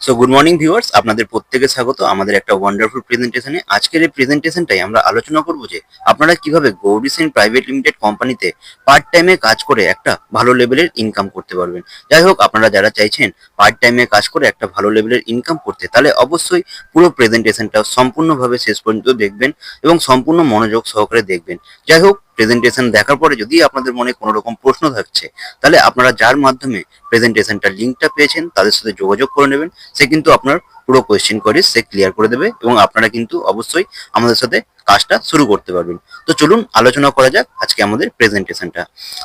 So good morning viewers, আপনাদের প্রত্যেকে স্বাগত আমাদের একটা ওয়ান্ডারফুল প্রেজেন্টেশনে। আজকের এই প্রেজেন্টেশনটাই আমরা আলোচনা করব যে আপনারা কিভাবে গৌরী সেন প্রাইভেট লিমিটেড কোম্পানিতে পার্ট টাইমে কাজ করে একটা ভালো লেভেলের ইনকাম করতে পারবেন। যাই হোক, আপনারা যারা চাইছেন পার্ট টাইমে কাজ করে একটা ভালো লেভেলের ইনকাম করতে, তাহলে অবশ্যই পুরো প্রেজেন্টেশনটা সম্পূর্ণভাবে শেষ পর্যন্ত দেখবেন এবং সম্পূর্ণ মনোযোগ সহকারে দেখবেন। যাই হোক, প্রেজেন্টেশন দেখার পরে যদি আপনাদের মনে কোনো রকম প্রশ্ন থাকছে, তাহলে আপনারা যার মাধ্যমে প্রেজেন্টেশনটার লিঙ্কটা পেয়েছেন তাদের সাথে যোগাযোগ করে নেবেন। সে কিন্তু আপনার পুরো কোয়েশ্চেন করে সে ক্লিয়ার করে দেবে এবং আপনারা কিন্তু অবশ্যই আমাদের সাথে কাজটা শুরু করতে পারবেন। তো চলুন আলোচনা করা যাক আজকে আমাদের প্রেজেন্টেশনটা।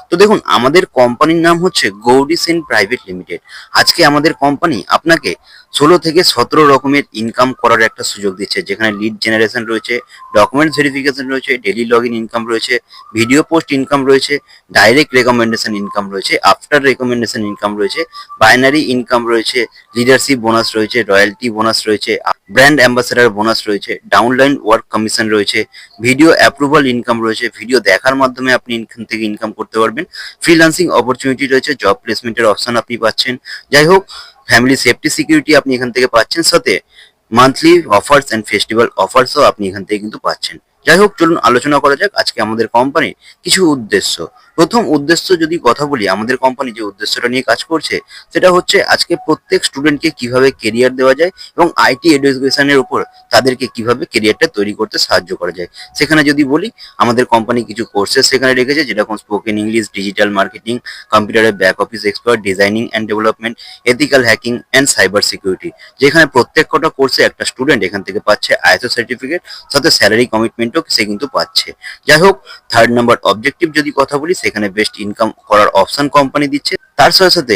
তো দেখুন, আমাদের কোম্পানির নাম হচ্ছে গৌরী সেন প্রাইভেট লিমিটেড। আজকে আমাদের কোম্পানি আপনাকে 16 থেকে 17 রকমের ইনকাম করার একটা সুযোগ দিচ্ছে, যেখানে লিড জেনারেশন রয়েছে, ডকুমেন্টস ভেরিফিকেশন রয়েছে, ডেইলি লগ ইন ইনকাম রয়েছে, ভিডিও পোস্ট ইনকাম রয়েছে, ডাইরেক্ট রেকমেন্ডেশন ইনকাম রয়েছে, আফটার রেকমেন্ডেশন ইনকাম রয়েছে, বাইনারি ইনকাম রয়েছে, লিডারশিপ বোনাস রয়েছে, রয়্যালটি বোনাস রয়েছে, ব্র্যান্ড অ্যাম্বাসেডার বোনাস রয়েছে, ডাউনলাইন ওয়ার্ক কমিশন রয়েছে, ভিডিও অ্যাপ্রুভাল ইনকাম রয়েছে, ভিডিও দেখার মাধ্যমে আপনি এখান থেকে ইনকাম করতে পারবেন, ফ্রিল্যান্সিং অপরচুনিটি রয়েছে, জব প্লেসমেন্টের অপশন আপনি পাচ্ছেন। যাই হোক, ফ্যামিলি সেফটি সিকিউরিটি আপনি এখান থেকে পাচ্ছেন, সাথে মান্থলি অফার্স অ্যান্ড ফেস্টিভ্যাল অফার্সও আপনি এখান থেকে কিন্তু পাচ্ছেন। যাই হোক, চলুন আলোচনা করা যাক আজকে আমাদের কোম্পানির কিছু উদ্দেশ্য। প্রথম উদ্দেশ্য যদি কথা বলি, আমাদের কোম্পানি যে উদ্দেশ্যটা নিয়ে কাজ করছে সেটা হচ্ছে আজকে প্রত্যেক স্টুডেন্টকে কিভাবে কেরিয়ার দেওয়া যায় এবং আইটি এডুকেশনের উপর তাদেরকে কিভাবে কেরিয়ারটা তৈরি করতে সাহায্য করা যায়। সেখানে যদি বলি, আমাদের কোম্পানি কিছু কোর্সেস সেখানে রেখেছে, যেরকম স্পোকেন ইংলিশ, ডিজিটাল মার্কেটিং, কম্পিউটারের back office expert, designing and development, ethical hacking and cyber security, যেখানে প্রত্যেক কটা কোর্সে একটা স্টুডেন্ট এখান থেকে পাচ্ছে আইএসও সার্টিফিকেট, সাথে স্যালারি কমিটমেন্টও সে কিন্তু পাচ্ছে। যাই হোক, থার্ড নাম্বার অবজেক্টিভ যদি কথা বলি, সেখানে বেস্ট ইনকাম করার অপশন কোম্পানি দিচ্ছে। তার সাথে সাথে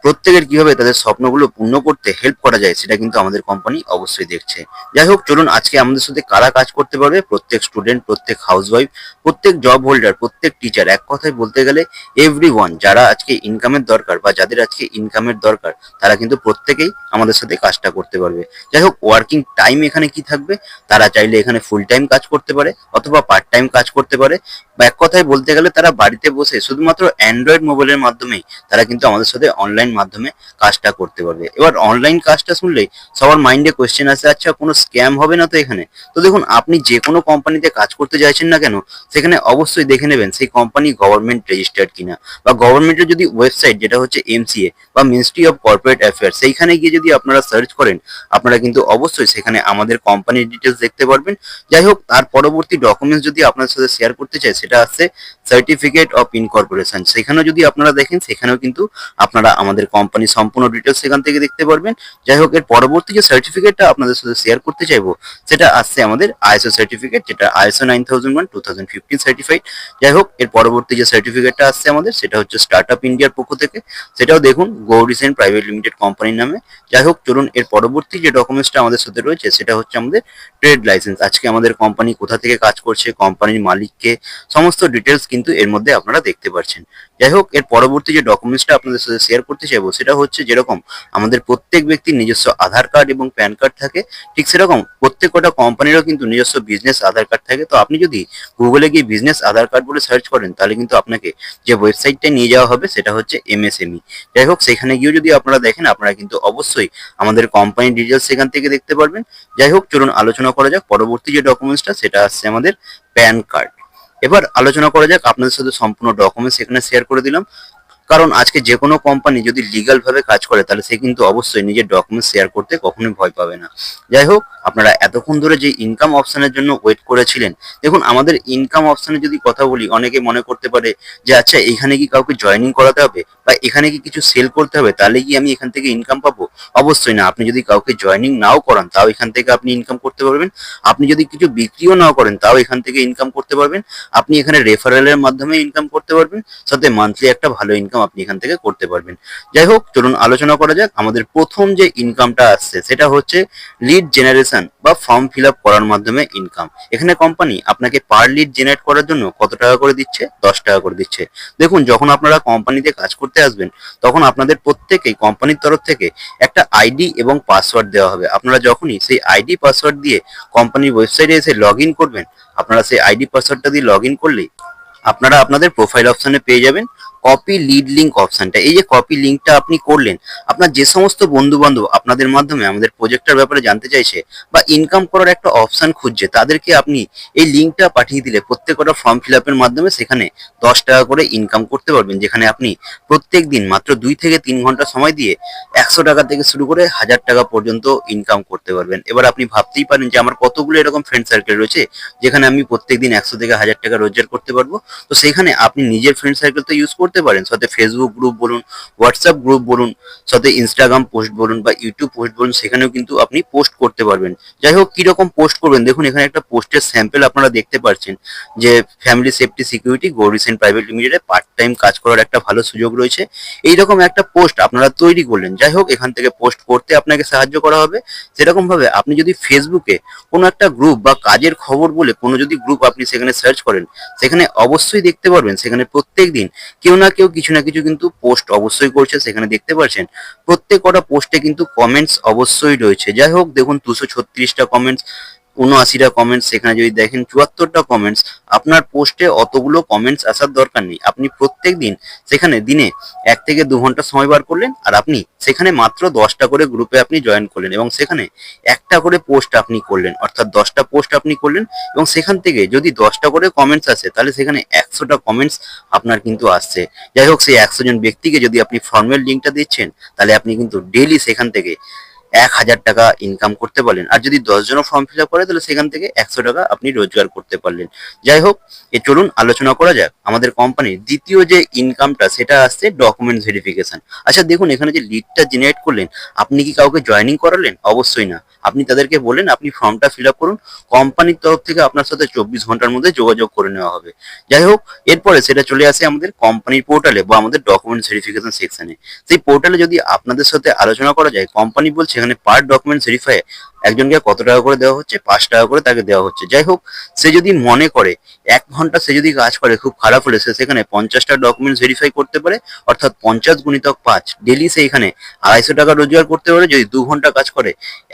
প্রত্যেকের কিভাবে তাদের স্বপ্নগুলো পূর্ণ করতে হেল্প করা যায় সেটা কিন্তু আমাদের কোম্পানি অবশ্যই দেখছে। যাই হোক, চলুন আজকে আমাদের সাথে কারা কাজ করতে পারবে, প্রত্যেক স্টুডেন্ট, প্রত্যেক হাউসওয়াইফ, প্রত্যেক জব হোল্ডার, প্রত্যেক টিচার, এক কথায় বলতে গেলে এভরিওয়ান, যারা আজকে ইনকামের দরকার বা যাদের আজকে ইনকামের দরকার, তারা কিন্তু প্রত্যেকেই আমাদের সাথে কাজটা করতে পারবে। যাই হোক, ওয়ার্কিং টাইম এখানে কি থাকবে, তারা চাইলে এখানে ফুল টাইম কাজ করতে পারে অথবা পার্ট টাইম কাজ করতে পারে, বা এক কথায় বলতে গেলে তারা বাড়িতে বসে শুধুমাত্র অ্যান্ড্রয়েড মোবাইলের মাধ্যমেই তারা কিন্তু আমাদের সাথে অনলাইন মাধ্যমে কাজটা করতে পারবে। এবার অনলাইন কাজটা শুনলেই সবার মাইন্ডে কোয়েশ্চেন আসে, আচ্ছা কোনো স্ক্যাম হবে না তো এখানে? তো দেখুন, আপনি যে কোনো কোম্পানিতে কাজ করতে চাইছেন না কেন, সেখানে অবশ্যই দেখে নেবেন সেই কোম্পানি গভর্নমেন্ট রেজিস্টার্ড কিনা, বা গভর্নমেন্টের যদি ওয়েবসাইট, যেটা হচ্ছে এমসিএ বা মিনিস্ট্রি অফ কর্পোরেট অ্যাফেয়ার্স, সেইখানে গিয়ে যদি আপনারা সার্চ করেন, আপনারা কিন্তু অবশ্যই সেখানে আমাদের কোম্পানির ডিটেলস দেখতে পারবেন। যাই হোক, তার পরবর্তী ডকুমেন্টস যদি আপনার সাথে শেয়ার করতে চাই, সেটা আছে সার্টিফিকেট অফ ইনকর্পোরেশন। সেখানেও যদি আপনারা দেখেন, সেখানেও কিন্তু আপনারা আমাদের কোম্পানি সম্পূর্ণ ডিটেলস সেখান থেকে দেখতে পারবেন। যাই হোক, এর পরবর্তী যে সার্টিফিকেটটা আপনাদের সাথে শেয়ার করতে চাইবো, সেটা আসছে আমাদের আইএসও সার্টিফিকেট, যেটা আইএসও 9001 2015 সার্টিফাইড। যাই হোক, এর পরবর্তী যে সার্টিফিকেটটা আসছে আমাদের, সেটা হচ্ছে স্টার্ট আপ ইন্ডিয়ার পক্ষ থেকে, সেটাও দেখুন গৌরী সেন প্রাইভেট লিমিটেড কোম্পানির নামে। যাই হোক, চলুন এর পরবর্তী যে ডকুমেন্টসটা আমাদের সাথে রয়েছে, সেটা হচ্ছে আমাদের ট্রেড লাইসেন্স। আজকে আমাদের কোম্পানি কোথা থেকে কাজ করছে, কোম্পানির মালিককে, সমস্ত ডিটেলস কিন্তু এর মধ্যে আপনারা দেখতে পাচ্ছেন। যাই হোক, এর পরবর্তী যে ডকুমেন্টসটা আপনাদের সাথে শেয়ার করতে চাইবো, সেটা হচ্ছে যেরকম আমাদের প্রত্যেক ব্যক্তির নিজস্ব আধার কার্ড এবং প্যান কার্ড থাকে, ঠিক সেরকম প্রত্যেক কটা কোম্পানিরও কিন্তু নিজস্ব বিজনেস আধার কার্ড থাকে। তো আপনি যদি গুগলে গিয়ে বিজনেস আধার কার্ড বলে সার্চ করেন, তাহলে কিন্তু আপনাকে যে ওয়েবসাইটটা নিয়ে যাওয়া হবে, সেটা হচ্ছে এমএসএমই। যাই হোক, সেখানে গিয়েও যদি আপনারা দেখেন, আপনারা কিন্তু অবশ্যই আমাদের কোম্পানির ডিটেলস সেখান থেকে দেখতে পারবেন। যাই হোক, চলুন আলোচনা করা যাক পরবর্তী যে ডকুমেন্টসটা, সেটা আসছে আমাদের প্যান কার্ড। এবার আলোচনা করা যাক, আপনাদের সাথে সম্পূর্ণ ডকুমেন্টস এখানে শেয়ার করে দিলাম, কারণ আজকে যে কোনো কোম্পানি যদি লিগাল ভাবে কাজ করে, তাহলে সে কিন্তু অবশ্যই নিজের ডকুমেন্ট শেয়ার করতে কখনোই ভয় পাবে না। যাই হোক, আপনারা এতক্ষণ ধরে যে ইনকাম অপশনের জন্য ওয়েট করেছিলেন, দেখুন আমাদের ইনকাম অপশনে যদি কথা বলি, অনেকে মনে করতে পারে যে আচ্ছা এখানে কি কাউকে জয়েনিং করাতে হবে বা এখানে কি কিছু সেল করতে হবে, তাহলে কি আমি এখান থেকে ইনকাম পাবো? অবশ্যই না। আপনি যদি কাউকে জয়েনিং নাও করান, তাও এখান থেকে আপনি ইনকাম করতে পারবেন। আপনি যদি কিছু বিক্রিও নাও করেন, তাও এখান থেকে ইনকাম করতে পারবেন। আপনি এখানে রেফারেলের মাধ্যমে ইনকাম করতে পারবেন, সাথে মান্থলি একটা ভালো ইনকাম আপনি এখান থেকে করতে পারবেন। যাই হোক, চলুন আলোচনা করা যাক। আমাদের প্রথম যে ইনকামটা আসছে, সেটা হচ্ছে লিড জেনারেশন বা ফর্ম ফিল আপ করার মাধ্যমে ইনকাম। এখানে কোম্পানি আপনাকে পার লিড জেনারেট করার জন্য কত টাকা করে দিচ্ছে? 10 টাকা করে দিচ্ছে। দেখুন, যখন আপনারা কোম্পানিতে কাজ করতে আসবেন, তখন আপনাদের প্রত্যেকেই কোম্পানির তরফ থেকে একটা আইডি এবং পাসওয়ার্ড দেওয়া হবে। আপনারা যখনই সেই আইডি পাসওয়ার্ড দিয়ে কোম্পানির ওয়েবসাইটে এসে লগ ইন করবেন, আপনারা সেই আইডি পাসওয়ার্ডটা দিয়ে লগ ইন করলেই আপনারা আপনাদের প্রোফাইল অপশনে পেয়ে যাবেন কপি লিড লিঙ্ক অপশনটা, এই যে কপি লিঙ্কটা আপনি করলেন, আপনার যে সমস্ত বন্ধু বান্ধব আপনাদের মাধ্যমে আমাদের প্রজেক্টটার ব্যাপারে জানতে চাইছে বা ইনকাম করার একটা অপশন খুঁজছে, তাদেরকে আপনি এই লিঙ্কটা পাঠিয়ে দিলে প্রত্যেকটা ফর্ম ফিল আপের মাধ্যমে সেখানে 10 টাকা করে ইনকাম করতে পারবেন, যেখানে আপনি প্রত্যেক দিন মাত্র 2 থেকে 3 ঘন্টা সময় দিয়ে 100 টাকা থেকে শুরু করে 1000 টাকা পর্যন্ত ইনকাম করতে পারবেন। এবার আপনি ভাবতেই পারেন যে আমার কতগুলো এরকম ফ্রেন্ড সার্কেল রয়েছে যেখানে আমি প্রত্যেকদিন 100 থেকে 1000 টাকা রোজগার করতে পারবো। তো সেইখানে আপনি নিজের ফ্রেন্ড সার্কেল তো ইউজ করতে পারেন, সাথে ফেসবুক গ্রুপ বলুন, হোয়াটসঅ্যাপ গ্রুপ বলুন, সাথে ইনস্টাগ্রাম পোস্ট বলুন বা ইউটিউব পোস্ট বলুন, সেখানেও কিন্তু আপনি পোস্ট করতে পারবেন। যাই হোক, কিরকম পোস্ট করবেন দেখুন, এখানে একটা পোস্টের স্যাম্পল আপনারা দেখতে পাচ্ছেন যে family safety security Gauri Sen private লিমিটেডে পার্ট টাইম কাজ করার একটা ভালো সুযোগ রয়েছে, এইরকম একটা পোস্ট আপনারা তৈরি করলেন। যাই হোক, এখান থেকে পোস্ট করতে আপনাকে সাহায্য করা হবে। সেরকম ভাবে আপনি যদি ফেসবুকে কোনো একটা গ্রুপ বা কাজের খবর বলে কোনো যদি গ্রুপ আপনি সেখানে সার্চ করেন, সেখানে অবশ্যই দেখতে পারবেন সেখানে প্রত্যেক দিন কেউ না কেউ কিছু না কিছু কিন্তু পোস্ট অবশ্যই করছে, সেখানে দেখতে পাচ্ছেন প্রত্যেক কটা পোস্টে কিন্তু কমেন্টস অবশ্যই রয়েছে। যাই হোক, দেখুন 236টা কমেন্টস, 79টা কমেন্টস, সেখানে যদি দেখেন 74টা কমেন্টস। আপনার পোস্টে অতগুলো কমেন্টস আসার দরকার নেই, আপনি প্রত্যেক দিন সেখানে দিনে 1 থেকে 2 ঘন্টা সময় বার করলেন আর আপনি সেখানে মাত্র 10টা করে গ্রুপে আপনি জয়েন করলেন এবং সেখানে একটা করে পোস্ট আপনি করলেন, অর্থাৎ 10টা পোস্ট আপনি করলেন এবং সেখান থেকে যদি 10টা করে কমেন্টস আসে তাহলে সেখানে 100টা কমেন্টস আপনার কিন্তু আসছে। যাই হোক, সেই 100 জন ব্যক্তিকে যদি আপনি ফর্মের লিঙ্কটা দিচ্ছেন তাহলে আপনি কিন্তু ডেইলি সেখান থেকে 1000 টাকা ইনকাম করতে পারলেন। আর যদি 10 জনও ফর্ম ফিল আপ করে তাহলে সেখান থেকে 100 টাকা আপনি রোজগার করতে পারলেন। যাই হোক, চলুন আলোচনা করা যাক আমাদের কোম্পানির দ্বিতীয় যে ইনকামটা, সেটা আসছে ডকুমেন্টস ভেরিফিকেশন। আচ্ছা দেখুন, এখানে যে লিডটা জেনারেট করলেন, আপনি কি কাউকে জয়েনিং করালেন? অবশ্যই না। আপনি তাদেরকে বললেন আপনি ফর্মটা ফিল আপ করুন, কোম্পানির তরফ থেকে আপনার সাথে 24 ঘন্টার মধ্যে যোগাযোগ করে নেওয়া হবে। যাই হোক, এরপরে সেটা চলে আসে আমাদের কোম্পানির পোর্টালে বা আমাদের ডকুমেন্টস ভেরিফিকেশন সেকশনে। সেই পোর্টালে যদি আপনাদের সাথে আলোচনা করা যায়, কোম্পানি বলছে এখানে পার ডকুমেন্টস ভেরিফাই একজনকে কত টাকা করে দেওয়া হচ্ছে, 5 টাকা করে তাকে দেওয়া হচ্ছে। যাই হোক, সে যদি মনে করে 1 ঘন্টা সে যদি কাজ করে, খুব খারাপ হলে সে সেখানে 50টা ডকুমেন্টস ভেরিফাই করতে পারে, অর্থাৎ 50 × 5, ডেলি সে এখানে 250 টাকা রোজগার করতে পারে। যদি 2 ঘন্টা কাজ করে,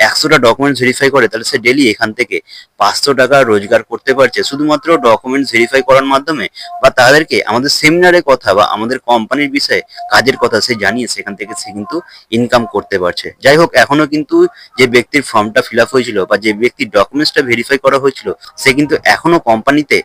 100টা ডকুমেন্টস ভেরিফাই করে, তাহলে সে ডেলি এখান থেকে 500 টাকা রোজগার করতে পারছে শুধুমাত্র ডকুমেন্টস ভেরিফাই করার মাধ্যমে, বা তাদেরকে আমাদের সেমিনারের কথা বা আমাদের কোম্পানির বিষয়ে কাজের কথা সে জানিয়ে সেখান থেকে সে কিন্তু ইনকাম করতে পারছে। যাই হোক, এখনো কিন্তু যে ব্যক্তির ফর্মটা ফিল আপ হয়েছিল বা যে ব্যক্তির ডকুমেন্টসটা ভেরিফাই করা হয়েছিল, সে কিন্তু এখনো কোম্পানিতে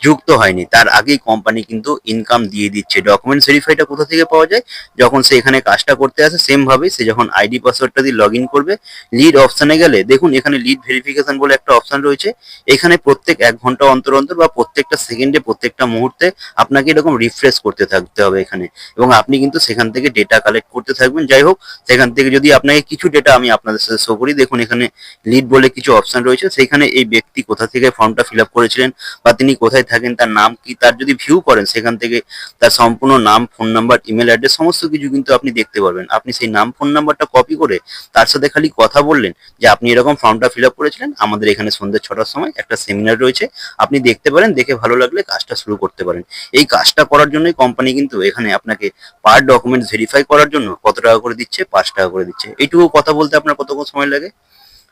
যুক্ত হয়নি, তার আগেই কোম্পানি কিন্তু ইনকাম দিয়ে দিচ্ছে। ডকুমেন্টস ভেরিফাইটা কোথা থেকে পাওয়া যায়? যখন সে এখানে কাজটা করতে আসে, সেম ভাবে সে যখন আইডি পাসওয়ার্ডটা দিয়ে লগ ইন করবে, লিড অপশনে গেলে দেখুন এখানে লিড ভেরিফিকেশন বলে একটা অপশন রয়েছে। এখানে প্রত্যেক 1 ঘন্টা অন্তর অন্তর বা প্রত্যেকটা সেকেন্ডে, প্রত্যেকটা মুহূর্তে আপনাকে এরকম রিফ্রেশ করতে থাকতে হবে এখানে, এবং আপনি কিন্তু সেখান থেকে ডেটা কালেক্ট করতে থাকবেন। যাই হোক, সেখান থেকে যদি আপনাকে কিছু ডেটা আমি আপনাদের সাথে শো করি, দেখুন এখানে লিড বলে কিছু অপশন রয়েছে, সেইখানে এই ব্যক্তি কোথা থেকে ফর্মটা ফিল আপ করেছিলেন বা তিনি কোথায় থাকেন, তার নাম কি, তার যদি ভিউ করেন সেখান থেকে তার সম্পূর্ণ নাম, ফোন নাম্বার, ইমেল অ্যাড্রেস সমস্ত কিছু কিন্তু আপনি দেখতে পারবেন। আপনি সেই নাম, ফোন নাম্বারটা কপি করে তার সাথে খালি কথা বললেন যে আপনি এরকম ফর্মটা ফিল আপ করেছিলেন, আমাদের এখানে সন্ধ্যে 6টার সময় একটা সেমিনার রয়েছে, আপনি দেখতে পারেন, দেখে ভালো লাগলে কাজটা শুরু করতে পারেন। এই কাজটা করার জন্যই কোম্পানি কিন্তু এখানে আপনাকে পার ডকুমেন্টস ভেরিফাই করার জন্য কত টাকা করে দিচ্ছে? 5 টাকা করে দিচ্ছে। এইটুকু কথা বলতে আপনার কতক্ষণ সময় লাগে?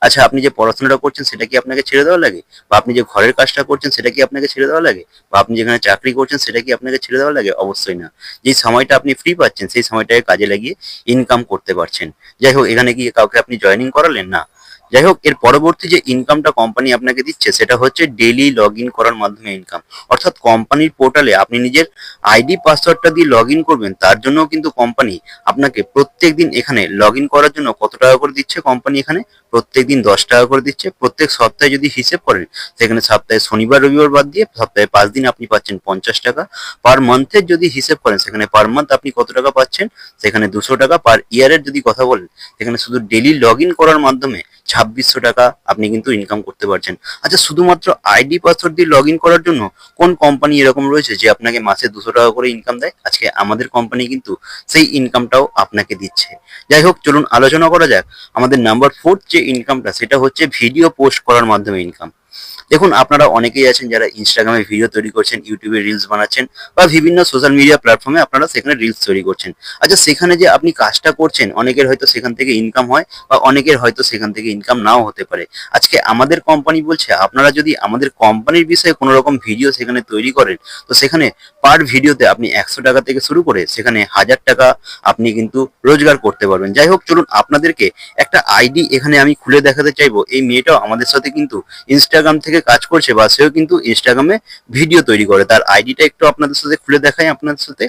আচ্ছা, আপনি যে পড়াশোনাটা করছেন সেটা কি আপনাকে ছেড়ে দেওয়া লাগে? বা আপনি যে ঘরের কাজটা করছেন সেটা কি আপনাকে ছেড়ে দেওয়া লাগে? বা আপনি যেখানে চাকরি করছেন সেটা কি আপনাকে ছেড়ে দেওয়া লাগে? অবশ্যই না। যেই সময়টা আপনি ফ্রি পাচ্ছেন সেই সময়টাকে কাজে লাগিয়ে ইনকাম করতে পারছেন। যাই হোক, এখানে গিয়ে কাউকে আপনি জয়েনিং করালেন না। যাই হোক, এর পরবর্তী যে ইনকামটা কোম্পানি আপনাকে দিচ্ছে সেটা হচ্ছে ডেইলি লগ ইন করার মাধ্যমে ইনকাম। অর্থাৎ কোম্পানির পোর্টালে আপনি নিজের আইডি পাসওয়ার্ডটা দিয়ে লগ ইন করবেন, তার জন্যও কিন্তু কোম্পানি আপনাকে প্রত্যেক দিন এখানে লগ ইন করার জন্য কত টাকা করে দিচ্ছে? কোম্পানি এখানে প্রত্যেকদিন 10 টাকা করে দিচ্ছে। প্রত্যেক সপ্তাহে যদি হিসেব করেন, সেখানে সপ্তাহে শনিবার রবিবার বাদ দিয়ে সপ্তাহে 5 দিন আপনি পাচ্ছেন 50 টাকা। পার মান্থের যদি হিসেব করেন, সেখানে পার মান্থ আপনি কত টাকা পাচ্ছেন? সেখানে 200 টাকা। পার ইয়ারের যদি কথা বলেন, সেখানে শুধু ডেইলি লগ ইন করার মাধ্যমে 2600 টাকা আপনি কিন্তু ইনকাম করতে পারছেন। আচ্ছা, শুধুমাত্র আইডি পাসওয়ার্ড দিয়ে লগ ইন করার জন্য কোন কোম্পানি এরকম রয়েছে যে আপনাকে মাসে 200 টাকা করে ইনকাম দেয়? আজকে আমাদের কোম্পানি কিন্তু সেই ইনকামটাও আপনাকে দিচ্ছে। যাই হোক, চলুন আলোচনা করা যাক আমাদের নাম্বার 4 যে ইনকামটা, সেটা হচ্ছে ভিডিও পোস্ট করার মাধ্যমে ইনকাম। দেখুন, আপনারা অনেকেই আছেন যারা ইনস্টাগ্রামে ভিডিও তৈরি করছেন, ইউটিউবে রিলস বানাচ্ছেন বা বিভিন্ন সোশ্যাল মিডিয়া প্ল্যাটফর্মে আপনারা সেখানে রিলস তৈরি করছেন। আচ্ছা, সেখানে যে আপনি কাজটা করছেন অনেকের হয়তো সেখান থেকে ইনকাম হয় বা অনেকের হয়তো সেখান থেকে ইনকাম নাও হতে পারে। আজকে আমাদের কোম্পানি বলছে আপনারা যদি আমাদের কোম্পানির বিষয়ে কোনো রকম ভিডিও সেখানে তৈরি করেন, তো সেখানে পার ভিডিওতে আপনি 100 টাকা থেকে শুরু করে সেখানে 1000 টাকা আপনি কিন্তু রোজগার করতে পারবেন। যাই হোক, চলুন আপনাদেরকে একটা আইডি এখানে আমি খুলে দেখাতে চাইবো। এই মেয়েটাও আমাদের সাথে কিন্তু ইনস্টাগ্রাম থেকে কাজ করছে বা সেও কিন্তু ইনস্টাগ্রামে ভিডিও তৈরি করে। তার আইডিটা একটু আপনাদের সাথে খুলে দেখাই আপনাদের সাথে।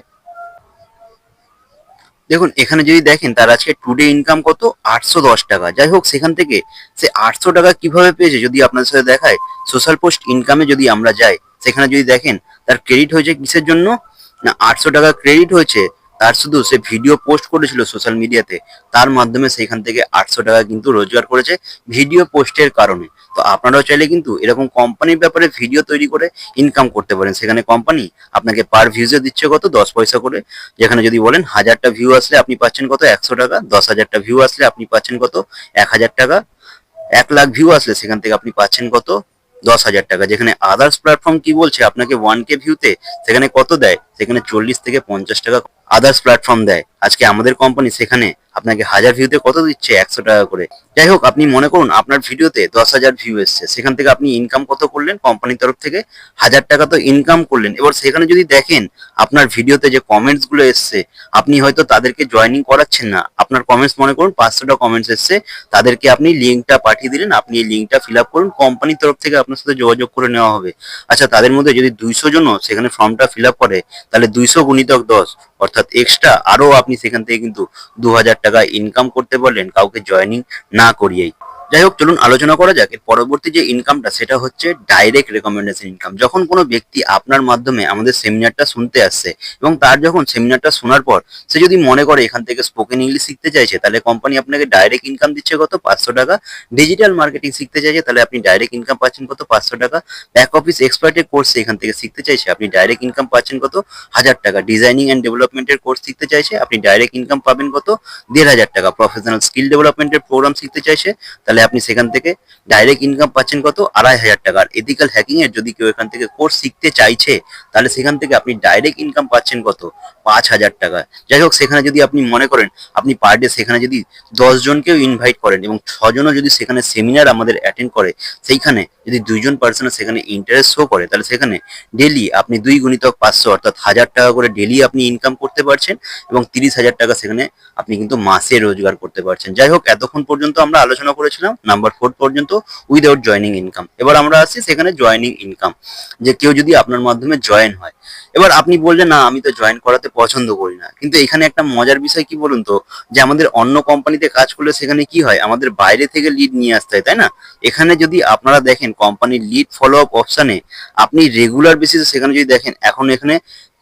দেখুন, এখানে যদি দেখেন তার আজকে টুডে ইনকাম কত, 810 টাকা। যাই হোক, সেখান থেকে সে 800 টাকা কিভাবে পেয়েছে যদি আপনাদের সাথে দেখায়, সোশ্যাল পোস্ট ইনকামে যদি আমরা যাই, সেখানে যদি দেখেন তার ক্রেডিট হয়েছে কিসের জন্য, না 800 টাকা ক্রেডিট হয়েছে তার, শুধু সে ভিডিও পোস্ট করেছিল সোশ্যাল মিডিয়াতে, তার মাধ্যমে সেখান থেকে 800 টাকা কিন্তু রোজগার করেছে ভিডিও পোস্টের কারণে। তো আপনারাও চাইলে কিন্তু এরকম কোম্পানির ব্যাপারে ভিডিও তৈরি করে ইনকাম করতে পারেন। সেখানে কোম্পানি আপনাকে পার ভিউজে দিচ্ছে কত, 10 পয়সা করে। যেখানে যদি বলেন 1000টা ভিউ আসলে আপনি পাচ্ছেন কত, 100 টাকা। 10,000টা ভিউ আসলে আপনি পাচ্ছেন কত, 1000 টাকা। 1 লাখ ভিউ আসলে সেখান থেকে আপনি পাচ্ছেন কত, 10,000 টাকা। যেখানে আদার্স প্ল্যাটফর্ম কি বলছে আপনাকে 1K ভিউতে সেখানে কত দেয়, সেখানে 40 থেকে 50 টাকা আদার্স প্ল্যাটফর্ম দেয়। আজকে আমাদের কোম্পানি সেখানে আপনাকে 1000 ভিউতে কত দিচ্ছে, 100 টাকা করে। যাই হোক, আপনি মনে করুন আপনার ভিডিওতে 10,000 ভিউ এসছে, সেখান থেকে আপনি ইনকাম কত করলেন কোম্পানির তরফ থেকে, 1000 টাকা তো ইনকাম করলেন। এবার সেখানে যদি দেখেন আপনার ভিডিওতে যে কমেন্টস গুলো এসছে, আপনি হয়তো তাদেরকে জয়েনিং করাচ্ছেন না। আপনার কমেন্টস মনে করুন 500টা কমেন্টস এসছে, তাদেরকে আপনি লিঙ্কটা পাঠিয়ে দিলেন, আপনি এই লিঙ্কটা ফিল আপ করুন, কোম্পানির তরফ থেকে আপনার সাথে যোগাযোগ করে নেওয়া হবে। আচ্ছা, তাদের মধ্যে যদি 200 জনও সেখানে ফর্মটা ফিল আপ করে, তাহলে 200 গুণিতক 10, অর্থাৎ এক্সট্রা আরো আপনি সেখান থেকে কিন্তু 2000 টাকা ইনকাম করতে পারলেন কাউকে জয়েনিং না করিয়েই। যাই হোক, চলুন আলোচনা করা যাক এর পরবর্তী যে ইনকামটা, সেটা হচ্ছে ডাইরেক্ট রেকমেন্ডেশন ইনকাম। যখন কোনো ব্যক্তি আপনার মাধ্যমে আমাদের সেমিনারটা শুনতে আসছে এবং তার যখন সেমিনারটা শোনার পর সে যদি মনে করে এখান থেকে স্পোকেন ইংলিশ শিখতে চাইছে, তাহলে কোম্পানি আপনাকে ডাইরেক্ট ইনকাম দিচ্ছে কত, 500 টাকা। ডিজিটাল মার্কেটিং শিখতে চাইছে, তাহলে আপনি ডাইরেক্ট ইনকাম পাচ্ছেন কত, 500 টাকা। ব্যাক অফিস এক্সপার্টের কোর্স এখান থেকে শিখতে চাইছে, আপনি ডাইরেক্ট ইনকাম পাচ্ছেন কত, 1000 টাকা। ডিজাইনিং অ্যান্ড ডেভেলপমেন্টের কোর্স শিখতে চাইছে, আপনি ডাইরেক্ট ইনকাম পাবেন কত, 1500 টাকা। প্রফেশনাল স্কিল ডেভেলপমেন্টের প্রোগ্রাম শিখতে চাইছে, তাহলে আপনি সেখান থেকে ডাইরেক্ট ইনকাম পাচ্ছেন কত, 2500 টাকা। আর এথিক্যাল হ্যাকিং এর যদি কেউ এখান থেকে কোর্স শিখতে চাইছে, তাহলে সেখান থেকে আপনি ডাইরেক্ট ইনকাম পাচ্ছেন কত, 5000 টাকা। যাই হোক, সেখানে যদি আপনি মনে করেন আপনি পার ডে সেখানে যদি 10 জনকেও ইনভাইট করেন এবং 6জনও যদি সেখানে সেমিনার আমাদের অ্যাটেন্ড করে, সেইখানে যদি 2জন পার্সন সেখানে ইন্টারেস্ট শো করে, তাহলে সেখানে ডেলি আপনি 2 গুণিতক 500 অর্থাৎ 1000 টাকা করে ডেলি আপনি ইনকাম করতে পারছেন এবং 30,000 টাকা সেখানে আপনি কিন্তু মাসে রোজগার করতে পারছেন। যাই হোক, এতক্ষণ পর্যন্ত আমরা আলোচনা করেছিলাম নাম্বার 4 পর্যন্ত, উইদাউট জয়নিং ইনকাম। এবার আমরা আসছি সেখানে জয়নিং ইনকাম, যে কেউ যদি আপনার মাধ্যমে জয়েন হয়। এবার আপনি বললেন না আমি তো জয়েন করাতে পছন্দ করি না, কিন্তু এখানে একটা মজার বিষয় কি বলুন তো, যে আমাদের অন্য কোম্পানিতে কাজ করলে সেখানে কি হয়, আমাদের বাইরে থেকে লিড নিয়ে আসতে হয়, তাই না? এখানে যদি আপনারা দেখেন কোম্পানির লিড ফলো আপ অপশনে আপনি রেগুলার বেসিসে সেখানে যদি দেখেন, এখন এখানে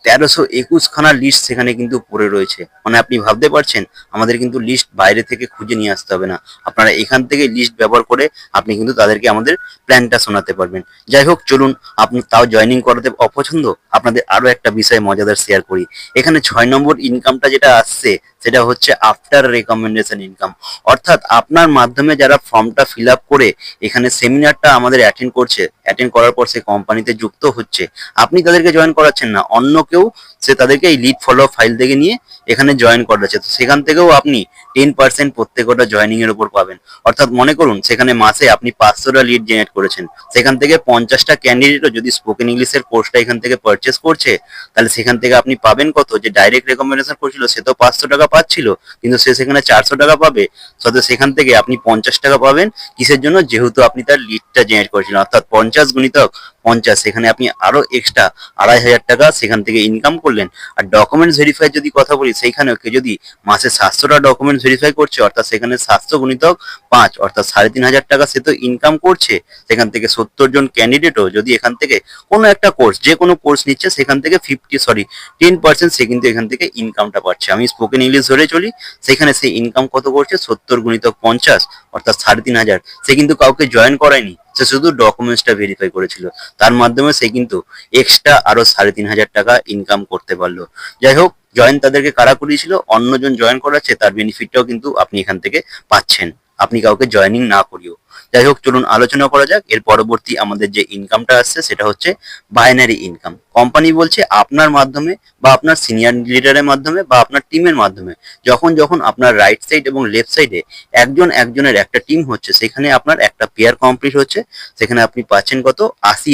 1321 খানা লিস্ট সেখানে কিন্তু পড়ে রয়েছে। মানে আপনি ভাবতে পারছেন আমাদের কিন্তু লিস্ট বাইরে থেকে খুঁজে নিয়ে আসতে হবে না, আপনারা এখান থেকে লিস্ট ব্যবহার করে আপনি কিন্তু তাদেরকে আমাদের প্ল্যানটা শোনাতে পারবেন। যাই হোক, চলুন, আপনি তাও জয়েনিং করাতে অপছন্দ, আপনাদের আরো একটা বিষয় মজাদার শেয়ার করি। এখানে 6 নম্বর ইনকামটা যেটা আসছে, সেটা হচ্ছে আফটার রেকমেন্ডেশন ইনকাম। অর্থাৎ আপনার মাধ্যমে যারা ফর্মটা ফিল আপ করে এখানে সেমিনারটা আমাদের অ্যাটেন্ড করছে, অ্যাটেন্ড করার পর সে কোম্পানিতে যুক্ত হচ্ছে, আপনি তাদেরকে জয়েন করাচ্ছেন না, অন্য কেউ সে তাদেরকে এই লিড ফলো ফাইল থেকে নিয়ে এখানে জয়েন করাচ্ছে। তো সেখান থেকেও আপনি 10% প্রত্যেকটা জয়েনিং এর উপর পাবেন। অর্থাৎ মনে করুন সেখানে মাসে আপনি 500টা লিড জেনারেট করেছেন, সেখান থেকে 50টা ক্যান্ডিডেটও যদি স্পোকেন ইংলিশের কোর্সটা এখান থেকে পারচেস করছে, তাহলে সেখান থেকে আপনি পাবেন কত, যে ডাইরেক্ট রেকমেন্ডেশন করছিল সে তো 500 টাকা পাচ্ছিল, কিন্তু সে সেখানে 400 টাকা পাবে। সাথে সেখান থেকে আপনি 50 টাকা পাবেন, কিসের জন্য, যেহেতু আপনি তার লিডটা জেনারেট করেছিলেন। অর্থাৎ 50 গুণিতক 50, সেখানে আপনি আরো এক্সট্রা 2500 টাকা সেখান থেকে ইনকাম করলেন। আর ডকুমেন্টস ভেরিফাই যদি কথা বলি, সেইখানেও কেউ যদি মাসে 700টা ডকুমেন্টস ভেরিফাই করছে, অর্থাৎ সেখানে 700 গুণিতক 5 অর্থাৎ 3500 টাকা সে তো ইনকাম করছে। সেখান থেকে 70 জন ক্যান্ডিডেটও যদি এখান থেকে কোনো একটা কোর্স, যে কোনো কোর্স নিচ্ছে, সেখান থেকে 10% সে কিন্তু এখান থেকে ইনকামটা পাচ্ছে। আমি স্পোকেন ইংলিশ ধরে চলি, সেখানে সে ইনকাম কত করছে, 70 গুণিতক 50 অর্থাৎ 3500। সে কিন্তু কাউকে জয়েন করায়নি, সে শুধু ডকুমেন্টসটা ভেরিফাই করেছিল, তার মাধ্যমে সে কিন্তু এক্সট্রা আরো 3500 টাকা ইনকাম করতে পারলো। যাই হোক, জয়েন তাদেরকে কারা করিয়েছিল, অন্যজন জয়েন করাচ্ছে, তার বেনিফিটটাও কিন্তু আপনি এখান থেকে পাচ্ছেন, আপনি কাউকে জয়েনিং না করিও। যাই হোক, চলুন আলোচনা করা যাক এর পরবর্তী আমাদের যে ইনকামটা আসছে সেটা হচ্ছে বাইনারি ইনকাম। কোম্পানি বলছে আপনার মাধ্যমে বা আপনার সিনিয়র লিডারের মাধ্যমে বা আপনার টিমের মাধ্যমে যখন যখন আপনার রাইট সাইড এবং লেফট সাইডে একজন একজনের একটা টিম হচ্ছে, সেখানে আপনার একটা পেয়ার কমপ্লিট হচ্ছে, সেখানে আপনি পাচ্ছেন কত 80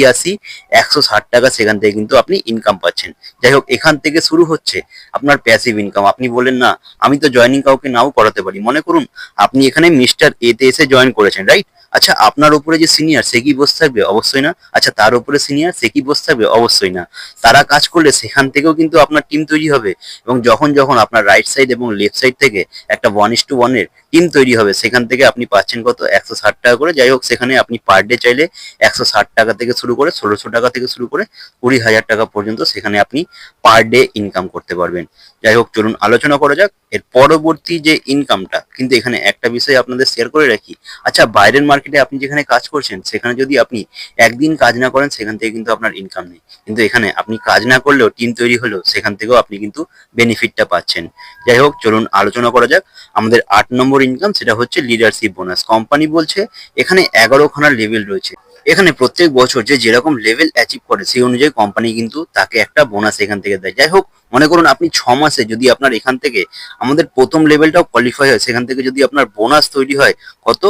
160 টাকা, সেখান থেকে কিন্তু আপনি ইনকাম পাচ্ছেন। যাই হোক, এখান থেকে শুরু হচ্ছে আপনার প্যাসিভ ইনকাম। আপনি বলেন না আমি তো জয়েনিং কাউকে নাও করাতে পারি, মনে করুন আপনি এখানে মিস্টার এতে এসে জয়েন করেছেন, রাইট? আচ্ছা, আপনার উপরে যে সিনিয়র সে কি বসে থাকবে? অবশ্যই না। আচ্ছা, তার উপরে সিনিয়র সে কি বসে থাকবে? অবশ্যই না। তারা কাজ করলে সেখান থেকেও কিন্তু আপনার টিম তৈরি হবে, এবং যখন যখন আপনার রাইট সাইড এবং লেফট সাইড থেকে একটা 1:1 এর টিম তৈরি হবে, সেখান থেকে আপনি পাচ্ছেন কত 160 টাকা করে। যাই হোক, সেখানে আপনি পার ডে চাইলে 160 টাকা থেকে শুরু করে 1600 টাকা থেকে শুরু করে 20,000 টাকা পর্যন্ত সেখানে আপনি পার ডে ইনকাম করতে পারবেন। যাই হোক, চলুন আলোচনা করা যাক এর পরবর্তী যে ইনকামটা। কিন্তু এখানে একটা বিষয় আপনাদের শেয়ার করে রাখি। আচ্ছা, বাইরের মার্কেটে আপনি যেখানে কাজ করছেন সেখানে যদি আপনি একদিন কাজ না করেন সেখান থেকে কিন্তু আপনার ইনকাম নেই, কিন্তু এখানে আপনি কাজ না করলেও টিম তৈরি হলেও সেখান থেকেও আপনি কিন্তু বেনিফিটটা পাচ্ছেন। যাই হোক, চলুন আলোচনা করা যাক আমাদের 8 নম্বর ইনকাম, সেটা হচ্ছে লিডারশিপ বোনাস। কোম্পানি বলছে এখানে 11খানা লেভেল রয়েছে। এখানে প্রত্যেক বছর যে যেরকম লেভেল অ্যাচিভ করে সেই অনুযায়ী কোম্পানি কিন্তু তাকে একটা বোনাস এখান থেকে দেয়। যাই হোক, মনে করুন আপনি 6 মাসে যদি আপনার এখান থেকে আমাদের প্রথম লেভেলটাও কোয়ালিফাই হয়, সেখান থেকে যদি আপনার বোনাস তৈরি হয় কত,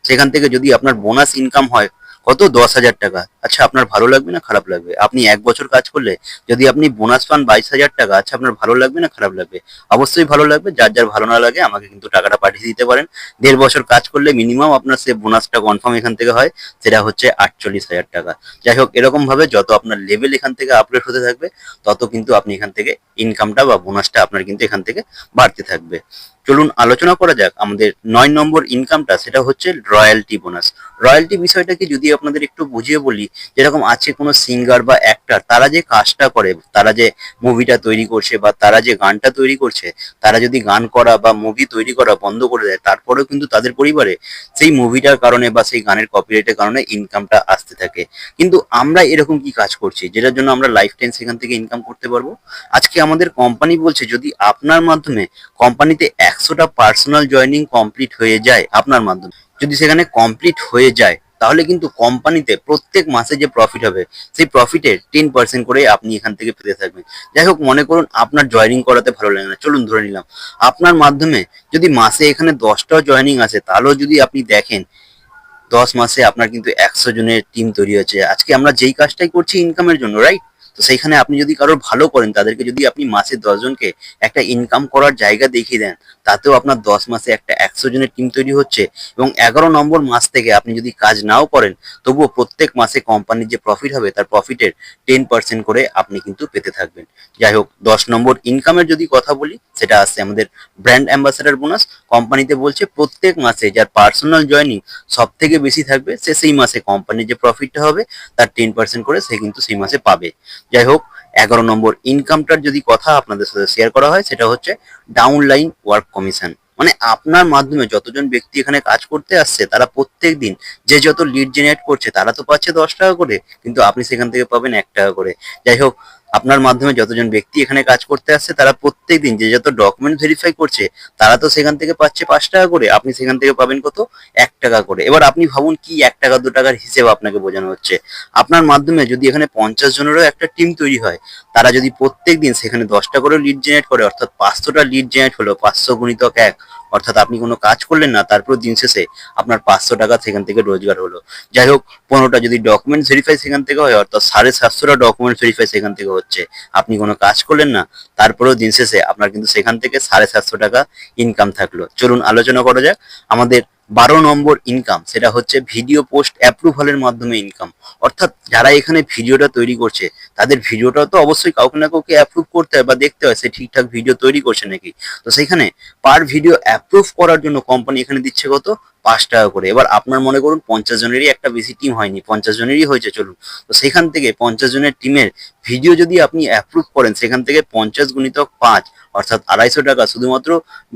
সেখান থেকে যদি আপনার বোনাস ইনকাম হয় কত 10,000 টাকা। আচ্ছা, আপনার ভালো লাগবে না খারাপ লাগবে? আপনি 1 বছর কাজ করলে যদি আপনি বোনাস পান 22,000 টাকা, আচ্ছা আপনার ভালো লাগবে না খারাপ লাগবে? অবশ্যই ভালো লাগবে। যার যার ভালো না লাগে আমাকে কিন্তু টাকাটা পাঠিয়ে দিতে পারেন। 1.5 বছর কাজ করলে মিনিমাম আপনার সে বোনাসটা কনফার্ম এখান থেকে হয়, সেটা হচ্ছে 48,000 টাকা। যাই হোক, এরকম ভাবে যত আপনার লেভেল এখান থেকে আপগ্রেড হতে থাকবে তত কিন্তু আপনি এখান থেকে ইনকামটা বা বোনাসটা আপনার কিন্তু এখান থেকে বাড়তে থাকবে। চলুন আলোচনা করা যাক আমাদের 9 নম্বর ইনকামটা, সেটা হচ্ছে রয়্যালটি বোনাস। রয়্যালটি বিষয়টাকে যদি আপনাদের একটু বুঝিয়ে বলি, যেরকম আছে কোনো সিঙ্গার বা অ্যাক্টর, তারা যে কাজটা করে, তারা যে মুভিটা তৈরি করছে বা তারা যে গানটা তৈরি করছে, তারা যদি গান করা বা মুভি তৈরি করা বন্ধ করে দেয়, তারপরেও কিন্তু তাদের পরিবারে সেই মুভিটার কারণে বা সেই গানের কপিরাইটের কারণে ইনকামটা আসতে থাকে। কিন্তু আমরা এরকম কি কাজ করছি যেটার জন্য আমরা লাইফ টাইম সেখান থেকে ইনকাম করতে পারবো? আজকে আমাদের কোম্পানি বলছে যদি আপনার মাধ্যমে কোম্পানিতে 100টা পার্সোনাল জয়েনিং কমপ্লিট হয়ে যায়, আপনার মাধ্যমে যদি সেখানে কমপ্লিট হয়ে যায়, তাহলে কিন্তু কোম্পানিতে প্রত্যেক মাসে যে প্রফিট হবে সেই প্রফিটের 10% করে আপনি এখান থেকে পেতে থাকবেন। যাই হোক, মনে করুন আপনার জয়েনিং করাতে ভালো লাগে না, চলুন ধরে নিলাম আপনার মাধ্যমে যদি মাসে এখানে 10টাও জয়েনিং আসে, তাহলেও যদি আপনি দেখেন 10 মাসে আপনার কিন্তু 100 জনের টিম তৈরি হচ্ছে। আজকে আমরা যেই কাজটাই করছি ইনকামের জন্য, রাইট? তো সেইখানে আপনি যদি কারোর ভালো করেন, তাদেরকে যদি আপনি মাসে 10 জনকে একটা ইনকাম করার জায়গা দেখিয়ে দেন, তাতেও আপনার 10 মাসে একটা 100 জনের টিম তৈরি হচ্ছে। এবং 11 নম্বর মাস থেকে আপনি যদি কাজ নাও করেন, তবুও প্রত্যেক মাসে কোম্পানির যে প্রফিট হবে তার প্রফিটের 10% করে আপনি কিন্তু পেতে থাকবেন। যাই হোক, 10 নম্বর ইনকামের যদি কথা বলি, সেটা আসছে আমাদের ব্র্যান্ড অ্যাম্বাসেডার বোনাস। কোম্পানিতে বলছে প্রত্যেক মাসে যার পার্সোনাল জয়েনিং সব থেকে বেশি থাকবে, সে সেই মাসে কোম্পানির যে প্রফিটটা হবে তার 10% করে সে কিন্তু সেই মাসে পাবে। যাই হোক, 11 নম্বর ইনকামটার যদি কথা আপনাদের সাথে শেয়ার করা হয়, সেটা হচ্ছে ডাউনলাইন ওয়ার্ক কমিশন। মানে আপনার মাধ্যমে যতজন ব্যক্তি এখানে কাজ করতে আসছে, তারা প্রত্যেক দিন যে যত লিড জেনারেট করছে, তারা তো পাচ্ছে 10 টাকা করে, কিন্তু আপনি সেখান থেকে পাবেন 1 টাকা করে। যাই হোক, আপনার মাধ্যমে যতজন ব্যক্তি এখানে কাজ করতে আসছে, তারা প্রত্যেক দিন যে যত ডকুমেন্ট ভেরিফাই করছে, তারা তো সেখান থেকে পাচ্ছে 5 টাকা করে, আপনি সেখান থেকে পাবেন কত 1 টাকা করে। এবার আপনি ভাবুন কি 1 টাকা 2 টাকার হিসেব আপনাকে বোঝানো হচ্ছে। আপনার মাধ্যমে যদি এখানে 50 জনেরও একটা টিম তৈরি হয়, তারা যদি প্রত্যেক দিন সেখানে 10টা করে লিড জেনারেট করে, অর্থাৎ 500টা লিড জেনারেট হলো, 500 × 1, অর্থাৎ আপনি কোনো কাজ করলেন না, তারপর দিন শেষে আপনার 500 টাকা সেখান থেকে রোজগার হলো। যাই হোক, 15টা যদি ডকুমেন্ট ভেরিফাই সেখান থেকে হয়, অর্থাৎ 750টা ডকুমেন্ট ভেরিফাই সেখান থেকে হচ্ছে, আপনি কোনো কাজ করলেন না, তারপরেও দিন শেষে আপনার কিন্তু সেখান থেকে 750 টাকা ইনকাম থাকলো। চলুন আলোচনা করা যাক আমাদের 12 নম্বর ইনকাম, সেটা হচ্ছে ভিডিও পোস্ট অ্যাপ্রুভালের মাধ্যমে ইনকাম। অর্থাৎ যারা এখানে ভিডিওটা তৈরি করছে, তাদের ভিডিওটা তো অবশ্যই কাউকে না কাউকে অ্যাপ্রুভ করতে হয় বা দেখতে হয় সে ঠিকঠাক ভিডিও তৈরি করছে নাকি। তো সেইখানে পার ভিডিও অ্যাপ্রুভ করার জন্য কোম্পানি এখানে দিচ্ছে কত 5 টাকা করে। এবার আপনার মনে করুন 50 জনেরই একটা বেশি টিম হয়নি, 50 জনেরই হয়েছে, চলুন। তো সেখান থেকে 50 জনের টিমের ভিডিও যদি আপনি অ্যাপ্রুভ করেন, সেখান থেকে 50 × 5 অর্থাৎ 250 টাকা শুধুমাত্র